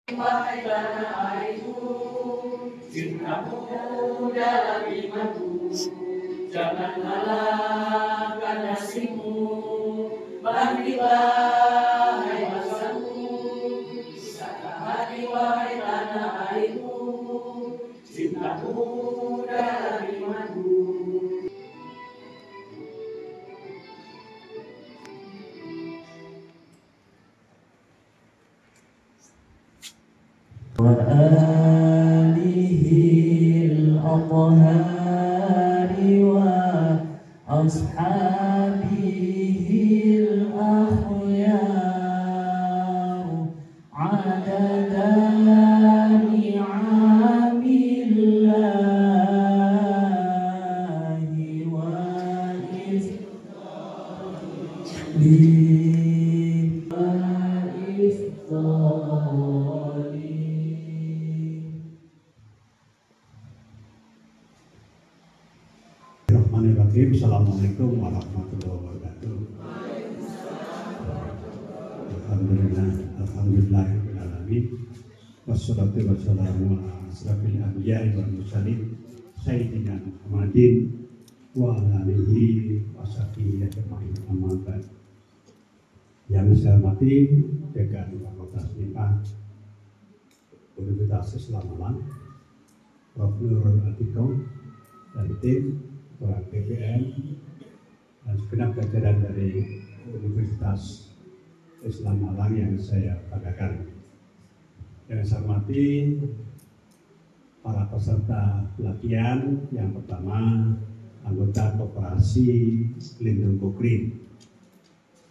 Wahai tanah airku, cintamu dalam imanku, jangan halangkan nasibmu, bangkitlah hai bangsaku, satu hati wahai tanah airku, cintamu dalam imanku. Wa alihil athhari wa ashabihil akhyar adada ni'amillahi wa Bismillahirrahmanirrahim. Assalamualaikum warahmatullahi wabarakatuh. Alhamdulillahirrahmanirrahim. Wassalatu wassalamu ala asrafil anbiya'i wal mursalin sayyidina Muhammadin wa ala alihi wa sahbihi ajma'in, amma ba'd. Yang saya hormati Dekan Fakultas MIPA Universitas Islam Malang, Prof. Nurul Atikong dan tim Ketua PPN dan segenap jajaran dari Universitas Islam Malang yang saya banggakan. Yang saya hormati para peserta pelatihan, yang pertama anggota Koperasi Lindung Kokrin,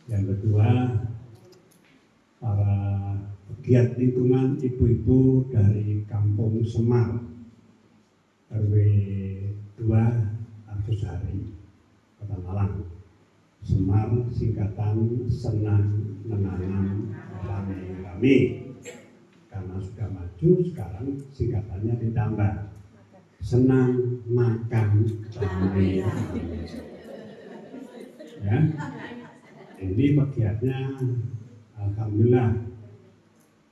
yang kedua para pegiat lingkungan, ibu-ibu dari Kampung Semar RW 2 Argosari, Kota Malang. Semar singkatan senang menanam rame-rame, karena sudah maju sekarang singkatannya ditambah senang makan rame-rame. Ya, ini pegiatnya alhamdulillah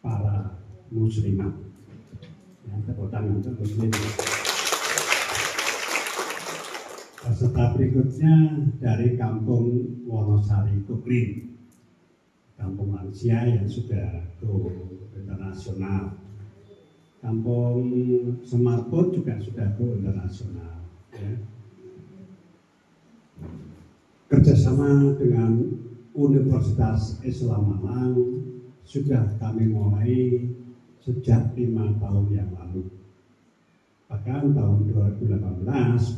para muslimat. Ya, tepuk tangan untuk muslimat. Peserta berikutnya dari Kampung Wonosari Kokrin, kampung lansia yang sudah go internasional. Kampung Semar pun juga sudah go internasional. Ya. Kerjasama dengan Universitas Islam Malang sudah kami mulai sejak 5 tahun yang lalu. Bahkan tahun 2018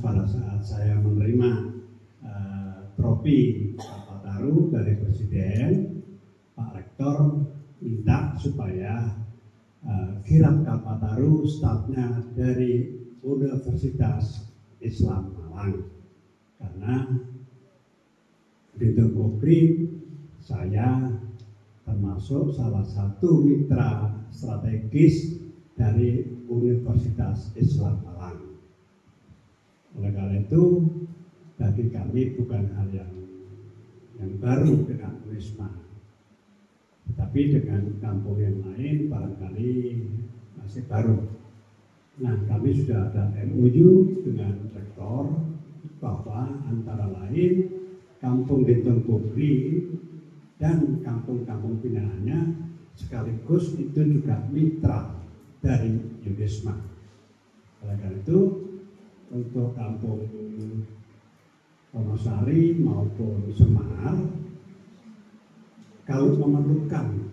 pada saat saya menerima trofi Kalpataru dari Presiden, Pak Rektor minta supaya kirap Kalpataru stafnya dari Universitas Islam Malang, karena di Kokrin saya termasuk salah satu mitra strategis dari Universitas Islam Malang. Oleh karena itu, bagi kami bukan hal yang baru dengan Unisma, tetapi dengan kampung yang lain barangkali masih baru. Nah, kami sudah ada MOU dengan rektor bahwa antara lain Kampung Lindung Kokrin dan kampung-kampung binaannya sekaligus itu juga mitra dari Unisma. Oleh karena itu, untuk Kampung Wonosari maupun Semar, kalau memerlukan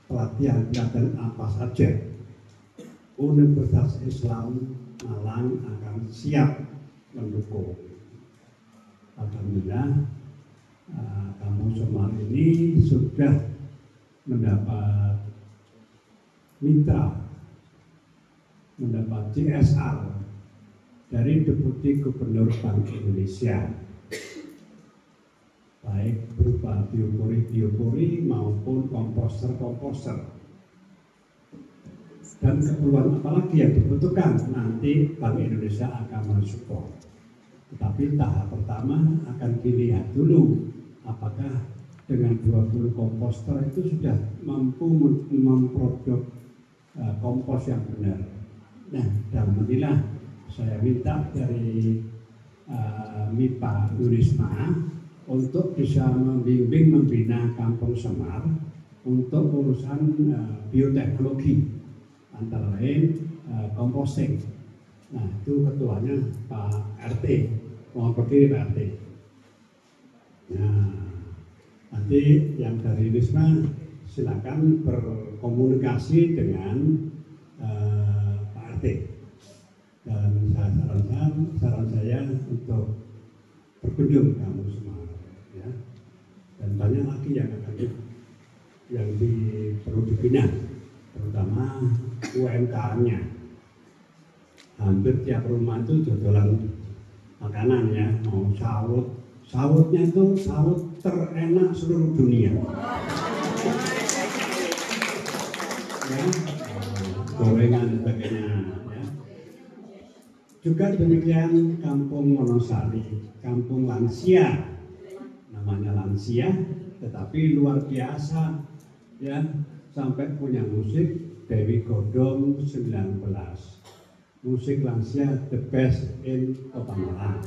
pelatihan apa saja, Universitas Islam Malang akan siap mendukung. Alhamdulillah, Kampung Semar ini sudah mendapat mitra, mendapat CSR dari Deputi Gubernur Bank Indonesia, baik berupa biopori maupun komposter. Dan keperluan apalagi yang dibutuhkan nanti Bank Indonesia akan mensupport. Tetapi tahap pertama akan dilihat dulu apakah dengan 20 komposter itu sudah mampu memproduksi kompos yang benar. Nah, dalam inilah saya minta dari MIPA Unisma untuk bisa membimbing membina Kampung Semar untuk urusan bioteknologi, antara lain composting. Nah, itu ketuanya Pak RT, mohon berdiri Pak RT. Nah, nanti yang dari Wisma silakan berkomunikasi dengan Pak RT. Dan saran saya untuk berkunjung ke Kampung Semar, ya. Dan banyak lagi yang perlu dibina, terutama UMKM-nya. Hampir tiap rumah itu jualan makanan, ya, mau sawutnya itu sawut terenak seluruh dunia. Ya, gorengan dan sebagainya. Ya. Juga demikian Kampung Wonosari, kampung lansia, namanya lansia, tetapi luar biasa, ya, sampai punya musik Dewi Godong 19, musik lansia the best in Kota Malang.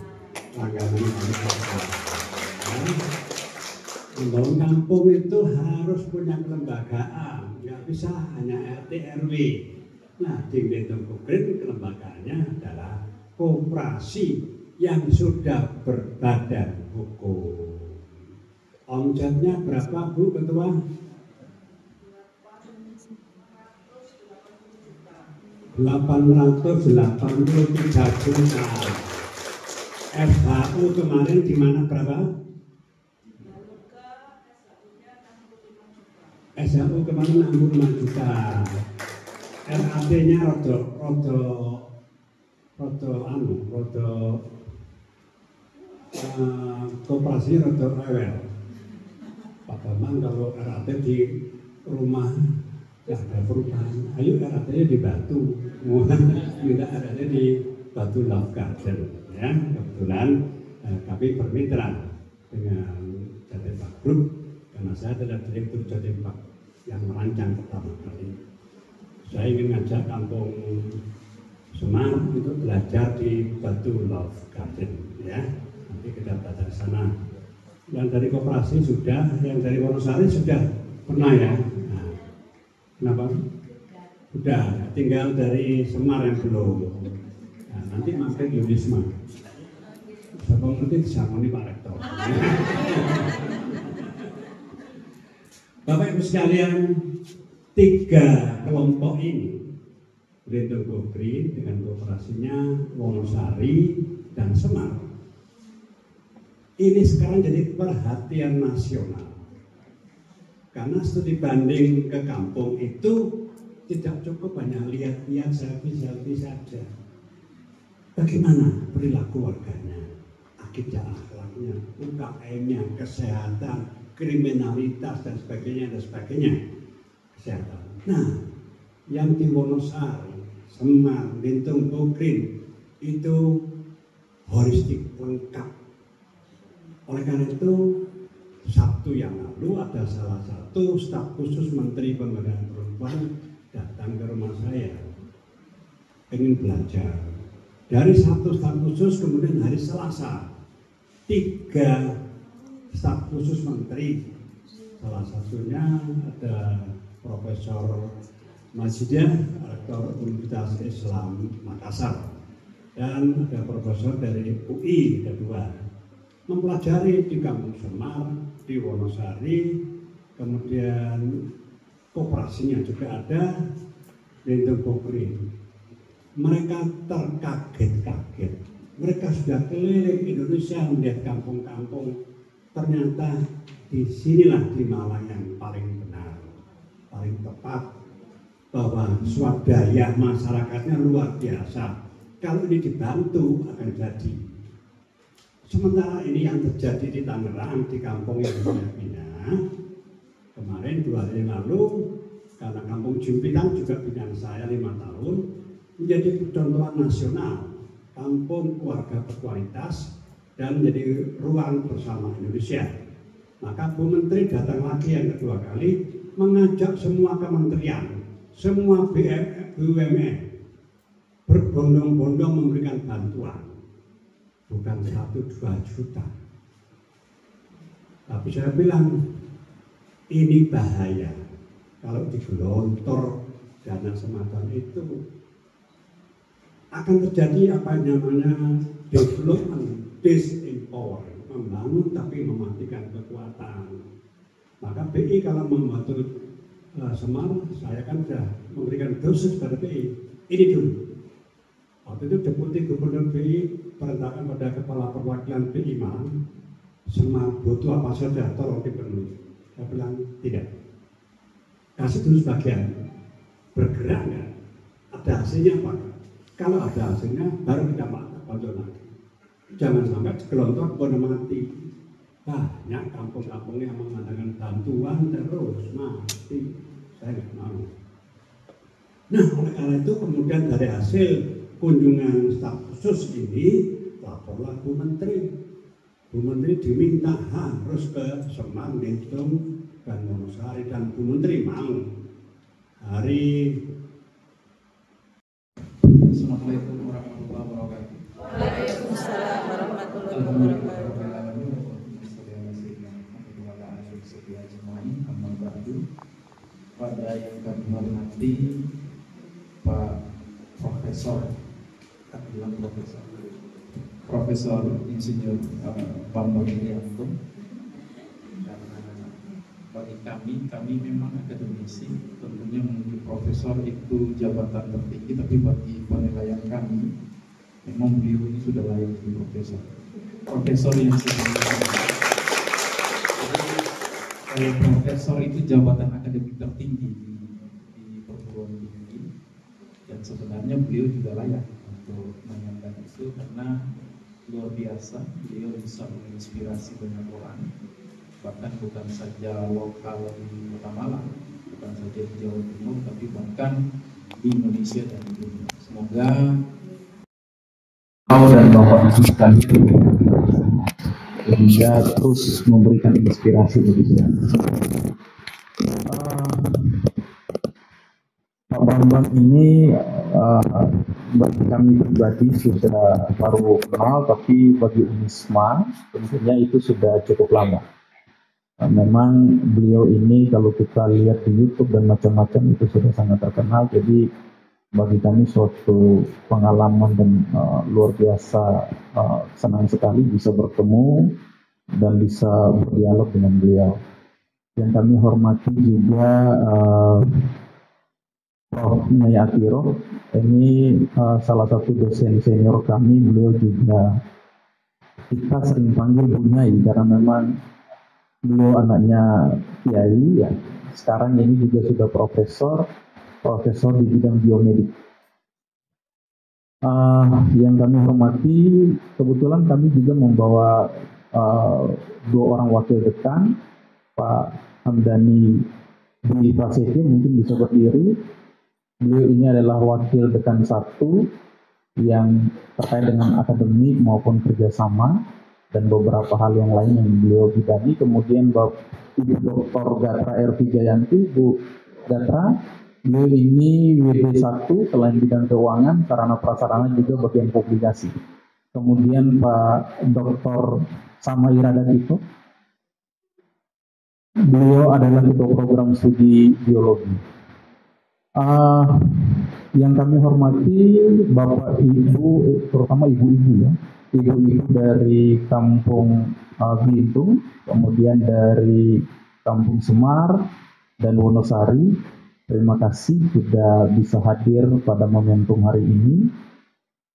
Langganan membangun kampung itu harus punya kelembagaan, nggak bisa hanya RT RW. Nah, di Dendong Kukrin kelembagaannya adalah koperasi yang sudah berbadan hukum. Omsetnya berapa, Bu Ketua? 883 juta. SHU kemarin di mana berapa? SHU kemarin 65 juta. RAT-nya koperasinya rodo rewel. Pak Bambang kalau RAT di rumah nggak ada perubahan, ayo RAT-nya di Batu, minta RAT-nya di Batu Love Garden, ya. Kebetulan kami bermitra dengan Jatimpak Group karena saya adalah direktur Jatimpak yang merancang pertama kali. Saya ingin ngajak Kampung Semar untuk belajar di Batu Love Garden, ya. Nanti kita belajar di sana. Yang dari koperasi sudah, yang dari Wonosari sudah pernah, ya. Nah, kenapa? Sudah, tinggal dari Semar yang belum. Nah, nanti mampir di Unisma. Siapa ngerti disangoni Pak Rektor. Bapak Ibu sekalian, 3 kelompok ini, Dendong Kukrin dengan kooperasinya Wonosari dan Semar, ini sekarang jadi perhatian nasional. Karena studi banding ke kampung itu tidak cukup hanya lihat-lihat selfie saja. Bagaimana perilaku warganya, akidah akhlaknya, UKM-nya, kesehatan, kriminalitas dan sebagainya. Kesehatan. Nah, yang di Wonosari, Semar, Dendong Kukrin itu holistik, lengkap. Oleh karena itu, Sabtu yang lalu ada salah satu staf khusus Menteri Pemberdayaan Perempuan datang ke rumah saya, ingin belajar. Dari satu staf khusus, kemudian hari Selasa 3 staf khusus menteri, salah satunya ada Profesor Majidah, Rektor Universitas Islam Makassar, dan ada profesor dari UI kedua, mempelajari di Kampung Semar, di Wonosari, kemudian kooperasinya juga ada di Dendong Kukrin. Mereka terkaget-kaget. Mereka sudah keliling Indonesia melihat kampung-kampung. Ternyata di sinilah di Malang yang paling benar, paling tepat, bahwa swadaya masyarakatnya luar biasa. Kalau ini dibantu akan jadi. Sementara ini yang terjadi di Tangerang, di kampung yang saya bina, kemarin 2 hari lalu, karena kampung Jumpitan juga binaan saya 5 tahun, menjadi contohan nasional, kampung keluarga berkualitas dan menjadi ruang bersama Indonesia. Maka Bu Menteri datang lagi yang kedua kali, mengajak semua kementerian semua BUMN berbondong-bondong memberikan bantuan, bukan 1-2 juta. Tapi saya bilang ini bahaya kalau digelontor dana semacam itu, akan terjadi apa yang namanya development disempower, membangun tapi mematikan kekuatan. Maka BI kalau membantu Semar, saya kan sudah memberikan dosis pada BI. Ini dulu. Waktu itu Deputi Gubernur BI perintahkan pada Kepala Perwakilan BI Malang, Semar butuh apa saja tolong dipenuhi. Saya bilang tidak. Kasih dulu sebagian. Bergerak nggak? Ada hasilnya apa? Kalau ada hasilnya baru kita bantu lagi. Jangan sampai gelontor pun mati. Banyak kampung-kampung yang mengandalkan bantuan terus mati. Saya nggak mau. Nah, oleh karena itu kemudian dari hasil kunjungan staf khusus ini laporlah Bu Menteri. Bu Menteri diminta harus ke Semar, Ngitung, dan Wonosari, dan Bu Menteri mau. Hari Assalamualaikum warahmatullahi wabarakatuh. Waalaikumsalam warahmatullahi wabarakatuh. Pada yang kami hormati Pak Profesor, Profesor Insinyur Bambang Irianto. Karena bagi kami memang akademisi, tentunya menuju profesor itu jabatan tertinggi, tapi bagi penilaian kami memang beliau ini sudah layak jadi profesor. Profesor yang sebenarnya kalau profesor itu jabatan akademik tertinggi di perguruan tinggi, dan sebenarnya beliau juga layak untuk menyandang itu karena luar biasa beliau bisa menginspirasi banyak orang, bahkan bukan saja lokal di Kota Malang, bukan saja di Jawa Timur, tapi bahkan di Indonesia dan di dunia. Semoga dan Bapak sekalian bisa terus memberikan inspirasi bagi kita. Pak Bambang ini bagi kami pribadi sudah baru kenal, tapi bagi Unisma tentunya itu sudah cukup lama. Memang beliau ini kalau kita lihat di YouTube dan macam-macam itu sudah sangat terkenal, jadi bagi kami suatu pengalaman dan luar biasa, senang sekali bisa bertemu dan bisa berdialog dengan beliau. Yang kami hormati juga Prof. Nyai Atiro, ini salah satu dosen senior kami. Beliau juga kita sering panggil Bu Nyai karena memang beliau anaknya Kiai ya. Sekarang ini juga sudah profesor di bidang biomedik. Yang kami hormati, kebetulan kami juga membawa 2 orang wakil dekan, Pak Hamdani di Prasetyo, mungkin bisa berdiri. Beliau ini adalah wakil dekan 1 yang terkait dengan akademik maupun kerjasama dan beberapa hal yang lain yang beliau bidangi. Kemudian Ibu Dr. Gatra R. Jayanti, Bu Gatra, beliau ini WD1 selain bidang keuangan, sarana prasarana juga bagian publikasi. Kemudian Pak Dr. Sama Irada Tito, beliau adalah ketua program studi biologi. Yang kami hormati Bapak Ibu, terutama ibu-ibu ya, ibu-ibu dari Kampung Bitung, kemudian dari Kampung Semar dan Wonosari. Terima kasih sudah bisa hadir pada momentum hari ini.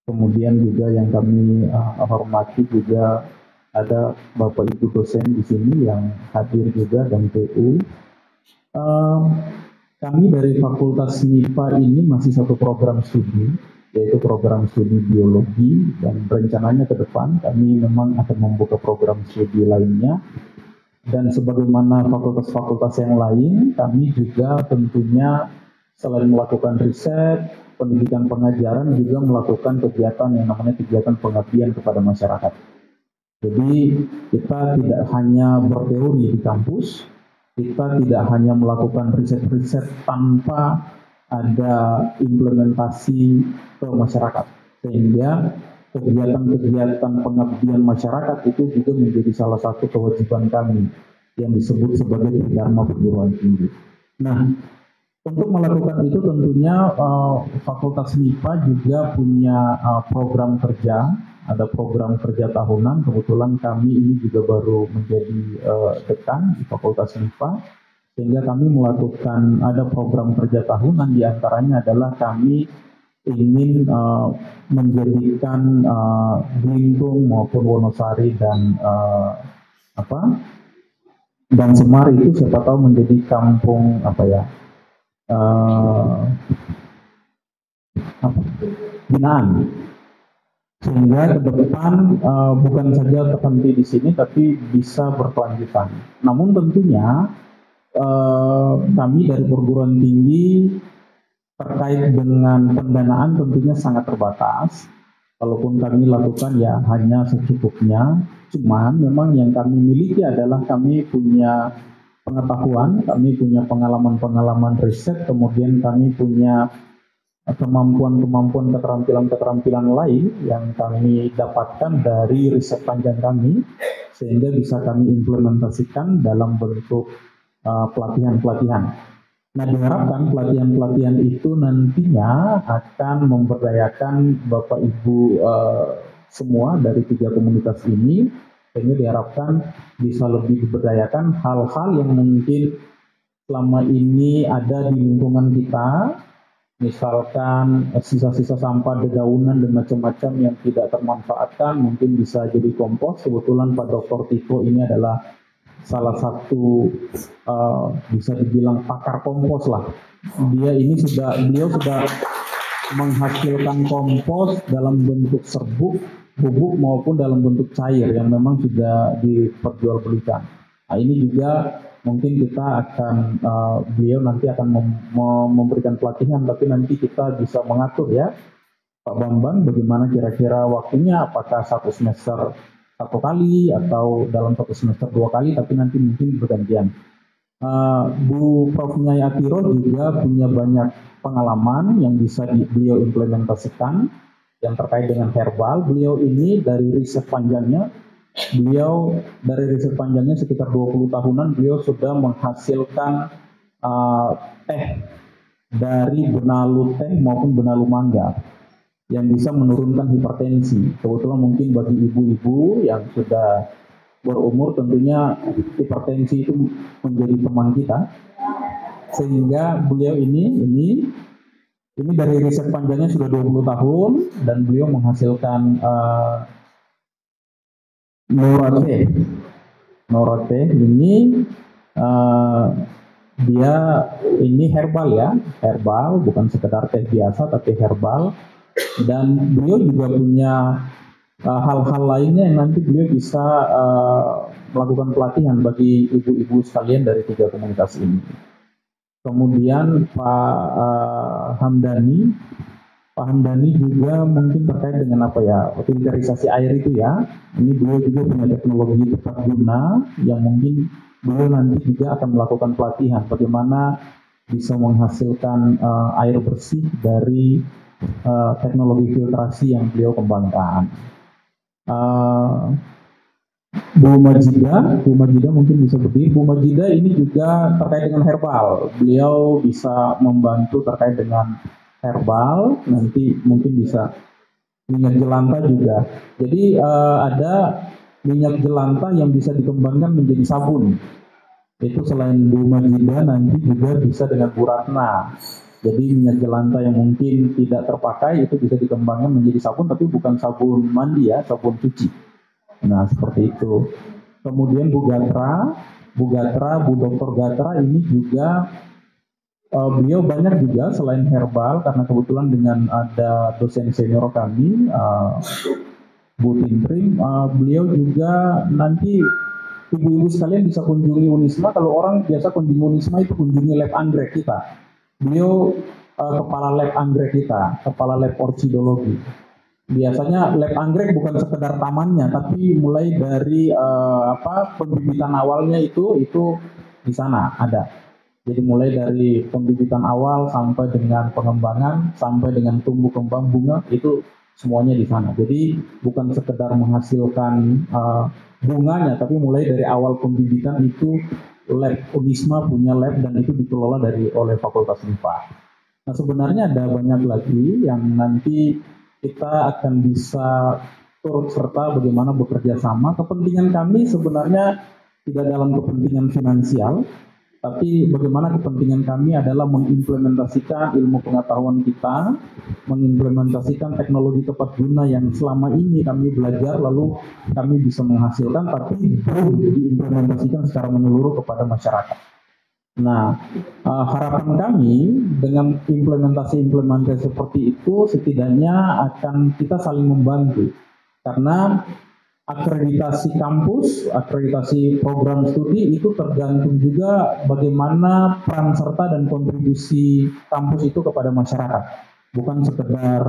Kemudian juga yang kami hormati juga ada Bapak Ibu dosen di sini yang hadir juga dan PU. Kami dari Fakultas MIPA ini masih satu program studi, yaitu program studi biologi, dan rencananya ke depan kami memang akan membuka program studi lainnya. Dan sebagaimana fakultas-fakultas yang lain, kami juga tentunya selain melakukan riset, pendidikan pengajaran, juga melakukan kegiatan yang namanya kegiatan pengabdian kepada masyarakat. Jadi kita tidak hanya berteori di kampus, kita tidak hanya melakukan riset-riset tanpa ada implementasi ke masyarakat, sehingga kegiatan-kegiatan pengabdian masyarakat itu juga menjadi salah satu kewajiban kami yang disebut sebagai Dharma perguruan tinggi. Nah, untuk melakukan itu tentunya Fakultas MIPA juga punya program kerja, ada program kerja tahunan. Kebetulan kami ini juga baru menjadi dekan di Fakultas MIPA, sehingga kami melakukan ada program kerja tahunan, diantaranya adalah kami ingin menjadikan Belitung maupun Wonosari dan dan Semar itu siapa tahu menjadi kampung binaan, sehingga ke depan bukan saja terhenti di sini tapi bisa berkelanjutan. Namun tentunya kami dari perguruan tinggi terkait dengan pendanaan tentunya sangat terbatas. Kalaupun kami lakukan ya hanya secukupnya. Cuman memang yang kami miliki adalah kami punya pengetahuan, kami punya pengalaman-pengalaman riset, kemudian kami punya kemampuan-kemampuan, keterampilan-keterampilan lain yang kami dapatkan dari riset panjang kami, sehingga bisa kami implementasikan dalam bentuk pelatihan-pelatihan. Nah, diharapkan pelatihan-pelatihan itu nantinya akan memberdayakan Bapak Ibu semua dari 3 komunitas ini, sehingga diharapkan bisa lebih diberdayakan hal-hal yang mungkin selama ini ada di lingkungan kita, misalkan sisa-sisa sampah, dedaunan dan macam-macam yang tidak termanfaatkan mungkin bisa jadi kompos. Kebetulan Pak Dr. Tiko ini adalah salah satu bisa dibilang pakar kompos lah. Beliau sudah menghasilkan kompos dalam bentuk serbuk, bubuk maupun dalam bentuk cair yang memang sudah diperjualbelikan. Nah, ini juga mungkin kita akan beliau nanti akan memberikan pelatihan, tapi nanti kita bisa mengatur ya Pak Bambang bagaimana kira-kira waktunya, apakah 1 semester 1 kali atau dalam 1 semester 2 kali, tapi nanti mungkin bergantian. Bu Prof. Nyai Atiro juga punya banyak pengalaman yang bisa beliau implementasikan yang terkait dengan herbal. Beliau ini dari riset panjangnya sekitar 20 tahunan beliau sudah menghasilkan teh dari benalu teh maupun benalu mangga yang bisa menurunkan hipertensi. Kebetulan mungkin bagi ibu-ibu yang sudah berumur tentunya hipertensi itu menjadi teman kita. Sehingga beliau ini dari riset panjangnya sudah 20 tahun dan beliau menghasilkan Norate ini dia ini herbal ya, herbal bukan sekedar teh biasa tapi herbal. Dan beliau juga punya hal-hal lainnya yang nanti beliau bisa melakukan pelatihan bagi ibu-ibu sekalian dari 3 komunitas ini. Kemudian Pak Hamdani juga mungkin terkait dengan filterisasi air itu ya. Ini beliau juga punya teknologi tepat guna yang mungkin beliau nanti juga akan melakukan pelatihan bagaimana bisa menghasilkan air bersih dari teknologi filtrasi yang beliau kembangkan. Bu Majida mungkin bisa berdiri. Bu Majida ini juga terkait dengan herbal. Beliau bisa membantu terkait dengan herbal. Nanti mungkin bisa minyak jelantah juga. Jadi ada minyak jelantah yang bisa dikembangkan menjadi sabun. Itu selain Bu Majida nanti juga bisa dengan Bu Ratna. Jadi minyak jelantah yang mungkin tidak terpakai itu bisa dikembangkan menjadi sabun, tapi bukan sabun mandi ya, sabun cuci. Nah seperti itu. Kemudian Bu Dr. Gatra ini juga beliau banyak juga selain herbal, karena kebetulan dengan ada dosen senior kami Bu Tintrim, beliau juga nanti ibu-ibu sekalian bisa kunjungi Unisma. Kalau orang biasa kunjungi Unisma itu kunjungi lab anggrek kita. Beliau kepala lab anggrek kita, kepala lab orchidologi. Biasanya lab anggrek bukan sekedar tamannya, tapi mulai dari pembibitan awalnya itu di sana ada. Jadi mulai dari pembibitan awal sampai dengan pengembangan, sampai dengan tumbuh kembang bunga, itu semuanya di sana. Jadi bukan sekedar menghasilkan bunganya, tapi mulai dari awal pembibitan itu lab Unisma punya lab dan itu dikelola oleh Fakultas MIPA. Nah sebenarnya ada banyak lagi yang nanti kita akan bisa turut serta bagaimana bekerja sama. Kepentingan kami sebenarnya tidak dalam kepentingan finansial, tapi bagaimana kepentingan kami adalah mengimplementasikan ilmu pengetahuan kita, mengimplementasikan teknologi tepat guna yang selama ini kami belajar, lalu kami bisa menghasilkan, tapi belum diimplementasikan secara menyeluruh kepada masyarakat. Nah, harapan kami dengan implementasi seperti itu setidaknya akan kita saling membantu. Karena akreditasi kampus, akreditasi program studi itu tergantung juga bagaimana peran serta dan kontribusi kampus itu kepada masyarakat. Bukan sekedar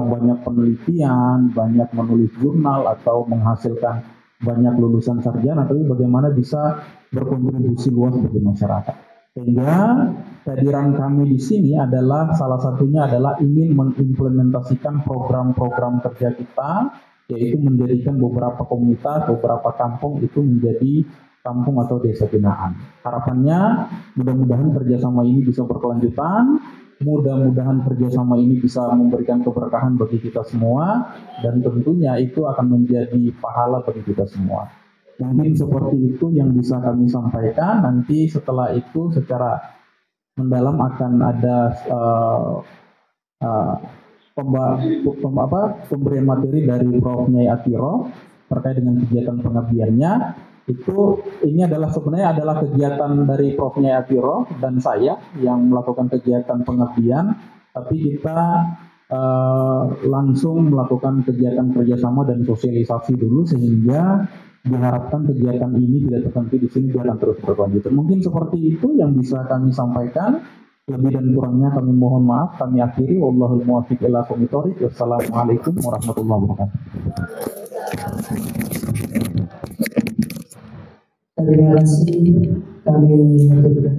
banyak penelitian, banyak menulis jurnal atau menghasilkan banyak lulusan sarjana, tapi bagaimana bisa berkontribusi luas bagi masyarakat. Sehingga kehadiran kami di sini adalah salah satunya adalah ingin mengimplementasikan program-program kerja kita, yaitu menjadikan beberapa komunitas, beberapa kampung itu menjadi kampung atau desa binaan. Harapannya mudah-mudahan kerjasama ini bisa berkelanjutan, mudah-mudahan kerjasama ini bisa memberikan keberkahan bagi kita semua, dan tentunya itu akan menjadi pahala bagi kita semua. Mungkin seperti itu yang bisa kami sampaikan. Nanti setelah itu secara mendalam akan ada pemberian materi dari Prof. Nyai Atiro terkait dengan kegiatan pengabdiannya. Ini adalah sebenarnya adalah kegiatan dari Prof. Nyai Atiro dan saya yang melakukan kegiatan pengabdian, tapi kita langsung melakukan kegiatan kerjasama dan sosialisasi dulu, sehingga diharapkan kegiatan ini tidak terhenti di sini, dia akan terus berlanjut. Mungkin seperti itu yang bisa kami sampaikan. Lebih dan kurangnya kami mohon maaf. Kami akhiri. Wallahul muwaffiq ila aqwamit thoriq. Wassalamualaikum warahmatullahi wabarakatuh. Terima kasih. Kami tutup.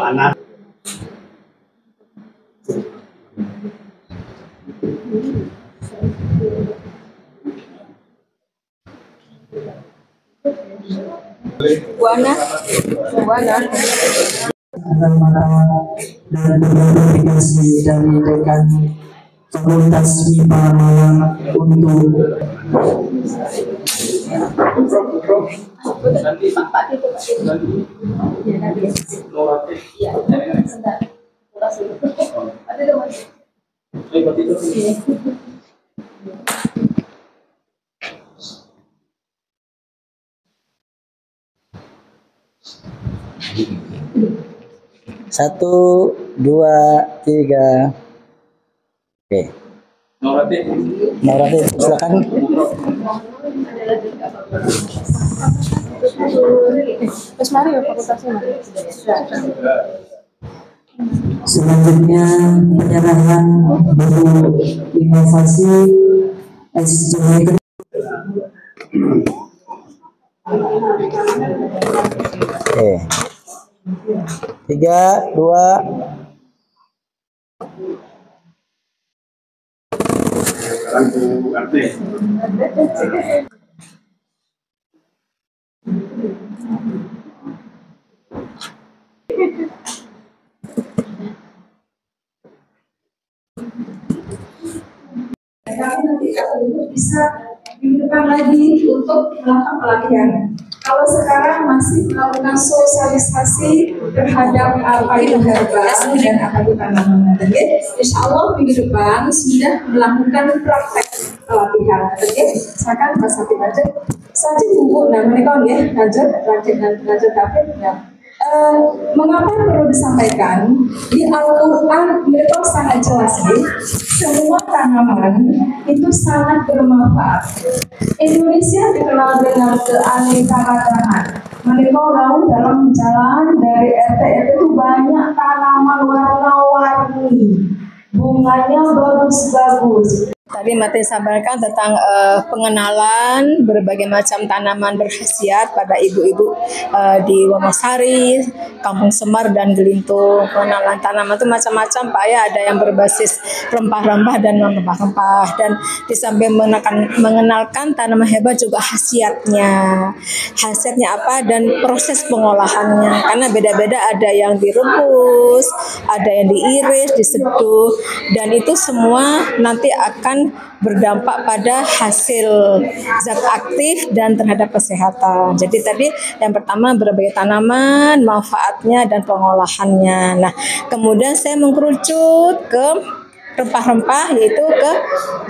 Anak Buana. Dan verifikasi dari rekan Fakultas MIPA Malang untuk Satu, dua, tiga. Oke. Naurati, silakan. Terus mari ya fakultasnya. selanjutnya penyerahan buku inovasi SJW. Oke. 3, 2. Sekarang Bu RT. Tapi nanti bisa digunakan lagi untuk melakukan pelatihan. Kalau sekarang masih melakukan sosialisasi terhadap apa itu herbal dan apa itu tanaman, insya Allah minggu depan sudah melakukan praktek pelatihan. Silakan Mas Hafid lanjut. Saja buku, nah mereka lanjut David. Mengapa perlu disampaikan di Al-Quran mereka sangat jelas semua tanaman itu sangat bermanfaat. Indonesia dikenal dengan keanekaragaman. Mereka lalu dalam jalan dari RT itu banyak tanaman warna-warni, bunganya bagus-bagus. Tadi Mati sampaikan tentang pengenalan berbagai macam tanaman berkhasiat pada ibu-ibu di Wonosari, Kampung Semar dan Gelintung. Pengenalan tanaman itu macam-macam Pak ya, ada yang berbasis rempah-rempah dan non rempah-rempah, dan di samping mengenalkan tanaman herbal juga khasiatnya apa dan proses pengolahannya, karena beda-beda, ada yang direbus, ada yang diiris, diseduh, dan itu semua nanti akan berdampak pada hasil zat aktif dan terhadap kesehatan. Jadi tadi yang pertama berbagai tanaman, manfaatnya dan pengolahannya. Nah, kemudian saya mengkerucut ke rempah-rempah, yaitu ke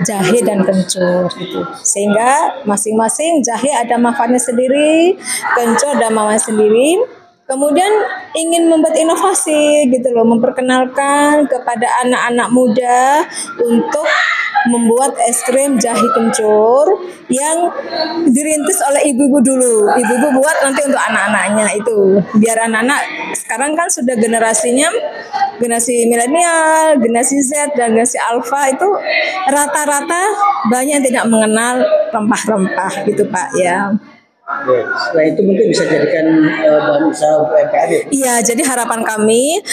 jahe dan kencur gitu. Sehingga masing-masing jahe ada manfaatnya sendiri, kencur ada manfaatnya sendiri. Kemudian ingin membuat inovasi gitu loh, memperkenalkan kepada anak-anak muda untuk membuat es krim jahe kencur yang dirintis oleh ibu-ibu dulu. Ibu-ibu buat nanti untuk anak-anaknya itu. Biar anak-anak sekarang kan sudah generasinya generasi milenial, generasi Z dan generasi Alpha itu rata-rata banyak yang tidak mengenal rempah-rempah gitu Pak ya. Setelah itu mungkin bisa jadikan bahan usaha UMKM ya? Iya, jadi harapan kami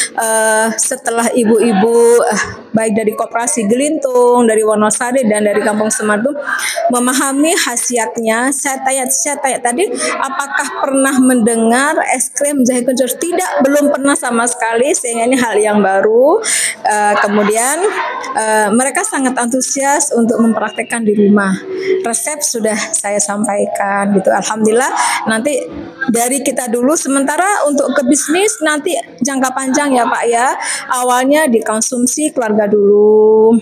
setelah ibu-ibu baik dari Koperasi Gelintung, dari Wonosari dan dari Kampung Semar itu memahami khasiatnya. Saya tanya tadi, apakah pernah mendengar es krim jahe kencur? Tidak, belum pernah sama sekali, sehingga ini hal yang baru. Kemudian mereka sangat antusias untuk mempraktekkan di rumah. Resep sudah saya sampaikan gitu. Alhamdulillah, nanti dari kita dulu, sementara untuk ke bisnis nanti jangka panjang ya Pak ya. Awalnya dikonsumsi keluarga dulu.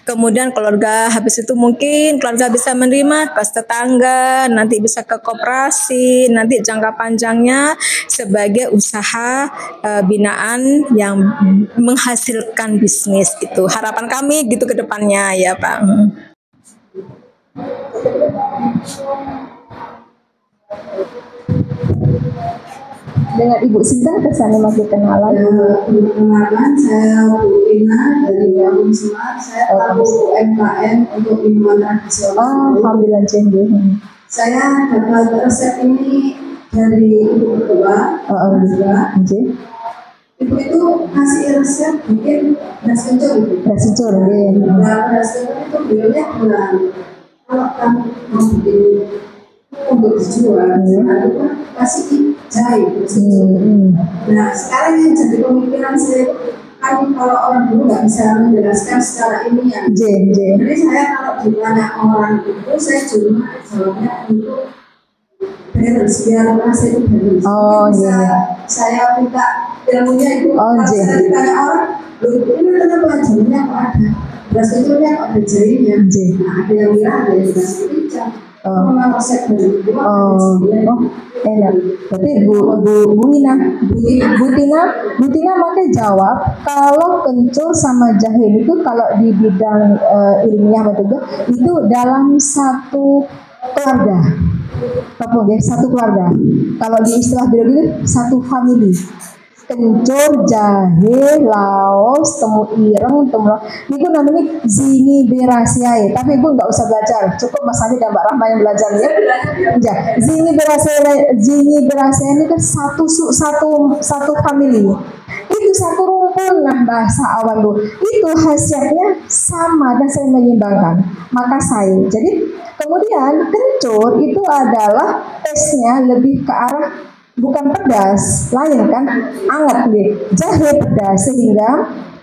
Kemudian keluarga, habis itu mungkin keluarga bisa menerima ke tetangga, nanti bisa ke koperasi, nanti jangka panjangnya sebagai usaha binaan yang menghasilkan bisnis itu. Harapan kami gitu ke depannya ya Pak. Dengan Ibu Sinta kesannya masih kenalan. Perkenalkan, saya Bu Ina dari Kampung Semar. Saya tahu UMKM untuk minuman tradisional. Alhamdulillah cenderung. Saya dapat resep ini dari Ibu Ketua. Ibu itu kasih resep bikin beras kencur. Beras kencur, Nah, beras kencur itu beliaunya bilang, kalau kamu mau bikin untuk dijual, itu kasih jahe. Nah, sekarang yang jadi pemikiran saya kan kalau orang dulu nggak bisa menjelaskan secara ilmiah. Jadi saya kalau ditanya orang itu, saya cuma jawabnya untuk balance, biar rasa itu balance. Bisa saya minta ilmunya itu. Kalau saya ditanya orang, loh ini kenapa jahenya kok ada? Beras kencurnya kok ada jahenya? Nah, ada yang bilang ada yang beras kencur. enak. Berarti Bu Tina makanya jawab kalau kencur sama jahe itu kalau di bidang ilmiah itu dalam satu keluarga. Satu keluarga. Kalau di istilah biologi satu family. kencur, jahe, laos, temu ireng, temu itu namanya zingi berasiae. Tapi Ibu nggak usah belajar, cukup Mas Andi dan Mbak Rahma yang belajar ya. Ya, zingi berasiae ini kan satu family. Itu satu rumpun, nah bahasa awal dulu. Itu khasiatnya sama dan saling menyeimbangkan. Maka jadi kemudian kencur itu adalah tesnya lebih ke arah bukan pedas, lain kan, anget gitu. Jahe pedas, sehingga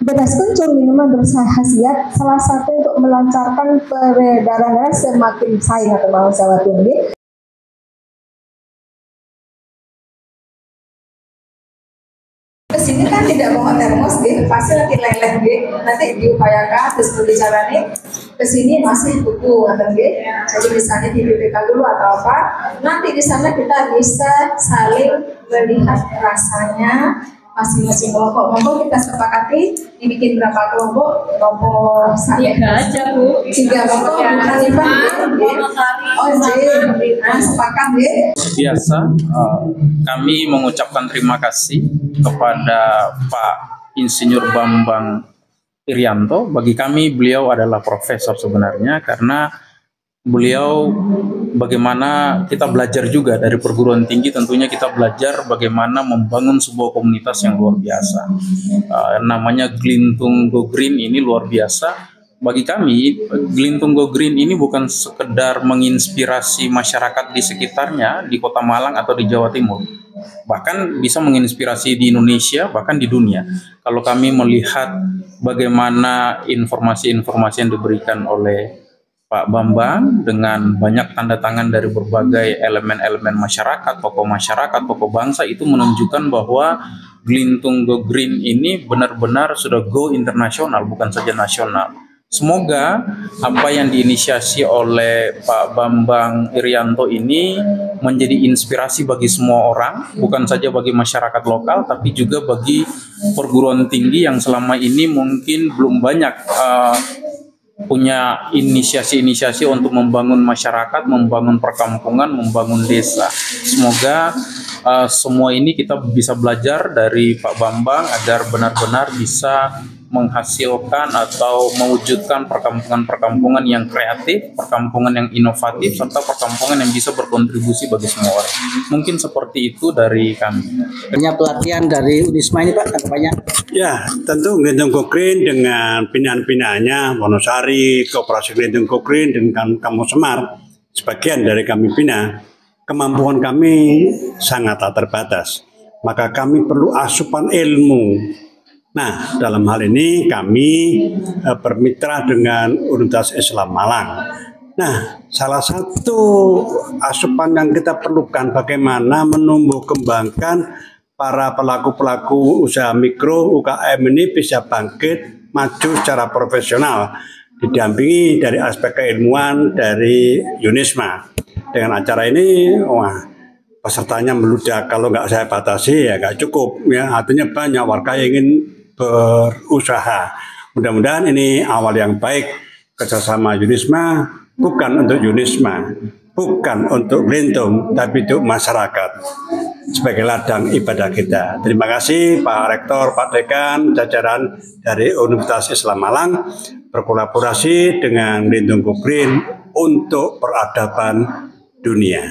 beras kencur minuman berkhasiat salah satu untuk melancarkan peredaran darah semakin saing atau bahasa Jawa tinggi. Kesini kan tidak bawa termos, pasti nanti leleh, nanti diupayakan terus berbicaranya. Kesini masih buku, jadi misalnya di BPK dulu atau apa. Nanti di sana kita bisa saling melihat rasanya masing-masing kelompok. Monggo kita sepakati dibikin berapa kelompok? Kelompok 3 aja Bu. 3 kelompok. Sepakat ya. Biasa kami mengucapkan terima kasih kepada Pak Insinyur Bambang Irianto. Bagi kami beliau adalah profesor sebenarnya, karena beliau bagaimana kita belajar juga dari perguruan tinggi. Tentunya kita belajar bagaimana membangun sebuah komunitas yang luar biasa. Namanya Glintung Go Green ini luar biasa. Bagi kami, Glintung Go Green ini bukan sekedar menginspirasi masyarakat di sekitarnya, di Kota Malang atau di Jawa Timur. Bahkan bisa menginspirasi di Indonesia, bahkan di dunia. Kalau kami melihat bagaimana informasi-informasi yang diberikan oleh Pak Bambang dengan banyak tanda tangan dari berbagai elemen-elemen masyarakat, tokoh bangsa, itu menunjukkan bahwa Glintung Go Green ini benar-benar sudah go internasional, bukan saja nasional. Semoga apa yang diinisiasi oleh Pak Bambang Irianto ini menjadi inspirasi bagi semua orang, bukan saja bagi masyarakat lokal, tapi juga bagi perguruan tinggi yang selama ini mungkin belum banyak punya inisiasi-inisiasi untuk membangun masyarakat, membangun perkampungan, membangun desa. Semoga semua ini kita bisa belajar dari Pak Bambang agar benar-benar bisa menghasilkan atau mewujudkan perkampungan-perkampungan yang kreatif, perkampungan yang inovatif, serta perkampungan yang bisa berkontribusi bagi semua orang. Mungkin seperti itu dari kami. Banyak pelatihan dari Unisma ini Pak, tanggapannya? Ya, tentu Glintung Go Green dengan pinaan-pinaannya, Wonosari, Koperasi Glintung Go Green, dengan Kampung Semar, sebagian dari kami bina, kemampuan kami sangatlah terbatas. Maka kami perlu asupan ilmu. Nah, dalam hal ini kami bermitra dengan Universitas Islam Malang. Nah, salah satu asupan yang kita perlukan bagaimana menumbuh kembangkan para pelaku-pelaku usaha mikro UKM ini bisa bangkit, maju secara profesional, didampingi dari aspek keilmuan dari Unisma. Dengan acara ini, wah, pesertanya meludak. Kalau nggak saya batasi ya nggak cukup. Ya, artinya banyak warga yang ingin berusaha. Mudah-mudahan ini awal yang baik kerjasama Unisma, bukan untuk Unisma, bukan untuk Glintung, tapi untuk masyarakat sebagai ladang ibadah kita. Terima kasih Pak Rektor, Pak Dekan, jajaran dari Universitas Islam Malang berkolaborasi dengan Glintung Go Green untuk peradaban dunia.